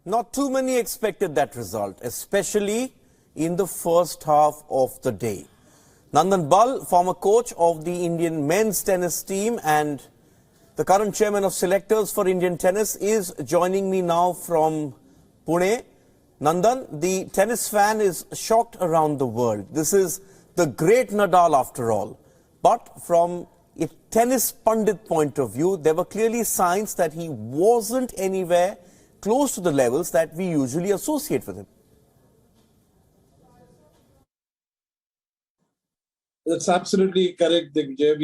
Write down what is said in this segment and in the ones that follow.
Not too many expected that result, especially in the first half of the day. Nandan Bal, former coach of the Indian men's tennis team and the current chairman of selectors for Indian tennis, is joining me now from Pune. Nandan, the tennis fan is shocked around the world. This is the great Nadal after all. But from a tennis pundit point of view, there were clearly signs that he wasn't anywhere close to the levels that we usually associate with him. That's absolutely correct, Digvijay.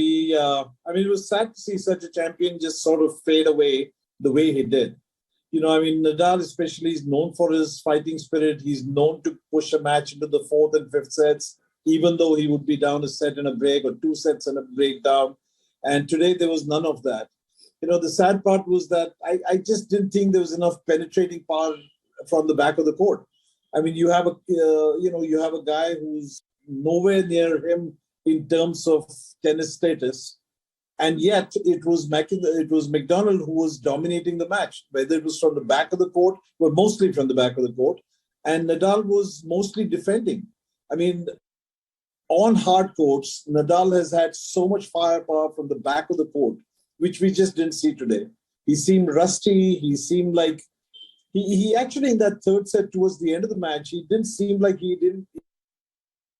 I mean, it was sad to see such a champion just sort of fade away the way he did. Nadal especially is known for his fighting spirit. He's known to push a match into the fourth and fifth sets, even though he would be down a set in a break or two sets and a breakdown. And today there was none of that. The sad part was that I just didn't think there was enough penetrating power from the back of the court. I mean, you have a guy who's nowhere near him in terms of tennis status, and yet it was McDonald who was dominating the match, whether it was from the back of the court, but mostly from the back of the court, and Nadal was mostly defending. I mean, on hard courts, Nadal has had so much firepower from the back of the court, which we just didn't see today. He seemed rusty. He seemed like he actually, in that third set towards the end of the match, he didn't seem like he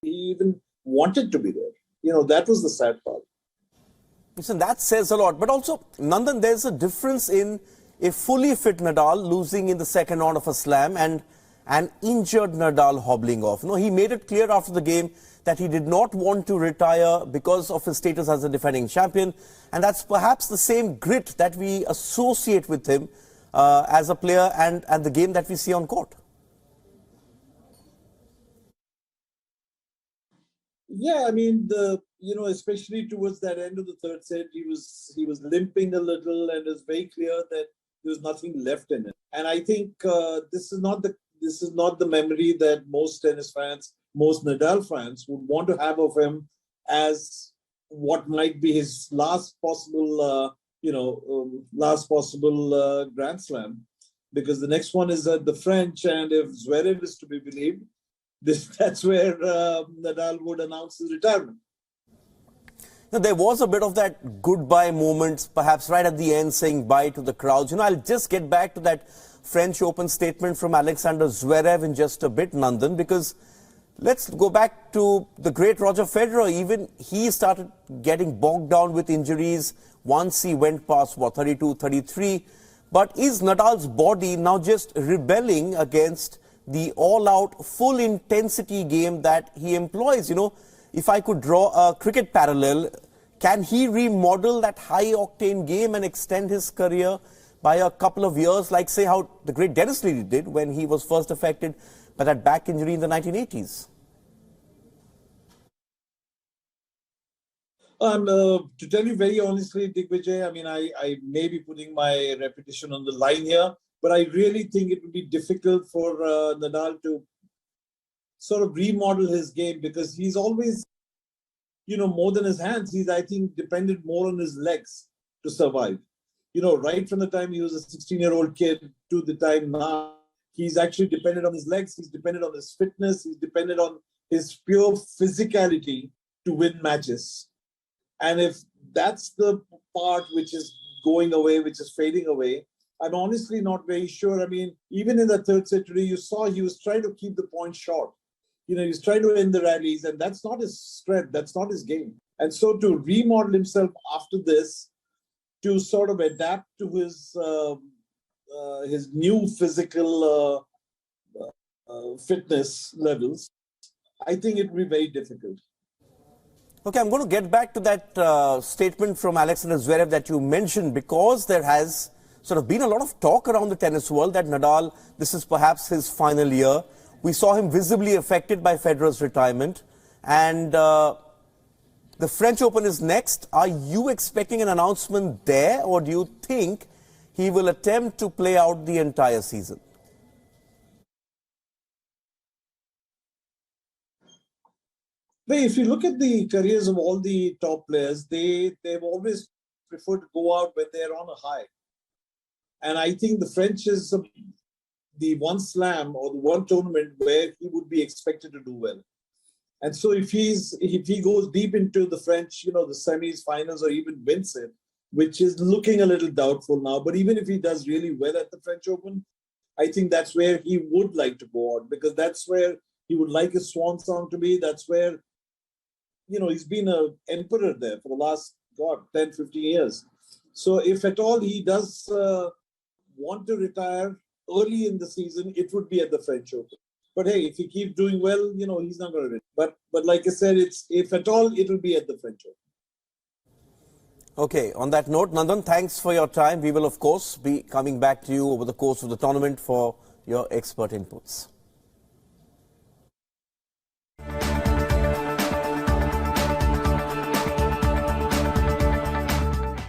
even wanted to be there. That was the sad part. Listen, that says a lot. But also, Nandan, there's a difference in a fully fit Nadal losing in the second round of a slam and an injured Nadal hobbling off. He made it clear after the game that he did not want to retire because of his status as a defending champion. And that's perhaps the same grit that we associate with him as a player and the game that we see on court. Yeah, I mean, especially towards that end of the third set, he was limping a little, and it was very clear that there was nothing left in it. And I think this is not the memory that most tennis fans, most Nadal fans would want to have of him as what might be his last possible Grand Slam, because the next one is at the French, and if Zverev is to be believed, that's where Nadal would announce his retirement. Now, there was a bit of that goodbye moment, perhaps right at the end, saying bye to the crowds. I'll just get back to that French Open statement from Alexander Zverev in just a bit, Nandan, because let's go back to the great Roger Federer. Even he started getting bogged down with injuries once he went past, 32, 33. But is Nadal's body now just rebelling against the all-out, full-intensity game that he employs? If I could draw a cricket parallel, can he remodel that high-octane game and extend his career by a couple of years, like, say, how the great Dennis Leary did when he was first affected by that back injury in the 1980s? To tell you very honestly, Digvijay, I mean, I may be putting my reputation on the line here, but I really think it would be difficult for Nadal to sort of remodel his game, because he's always, more than his hands, he's, I think, depended more on his legs to survive. Right from the time he was a 16-year-old kid to the time now, he's actually depended on his legs, he's depended on his fitness, he's depended on his pure physicality to win matches. And if that's the part which is going away, which is fading away, I'm honestly not very sure. I mean, even in the third set today, you saw he was trying to keep the points short. He's trying to end the rallies, and that's not his strength. That's not his game. And so to remodel himself after this, to sort of adapt to his new physical fitness levels, I think it will be very difficult. Okay, I'm going to get back to that statement from Alexander Zverev that you mentioned, because there has sort of been a lot of talk around the tennis world that Nadal, this is perhaps his final year. We saw him visibly affected by Federer's retirement, and the French Open is next. Are you expecting an announcement there, or do you think he will attempt to play out the entire season? If you look at the careers of all the top players, they've always preferred to go out when they're on a high. And I think the French is the one slam or the one tournament where he would be expected to do well. And so if he goes deep into the French, the semis, finals, or even wins it, which is looking a little doubtful now, but even if he does really well at the French Open, I think that's where he would like to go on, because that's where he would like his swan song to be. That's where, he's been an emperor there for the last, 10, 15 years. So if at all he does want to retire early in the season, it would be at the French Open. But hey, if he keeps doing well, he's not going to retire. But like I said, if at all, it will be at the French Open. Okay, on that note, Nandan, thanks for your time. We will, of course, be coming back to you over the course of the tournament for your expert inputs.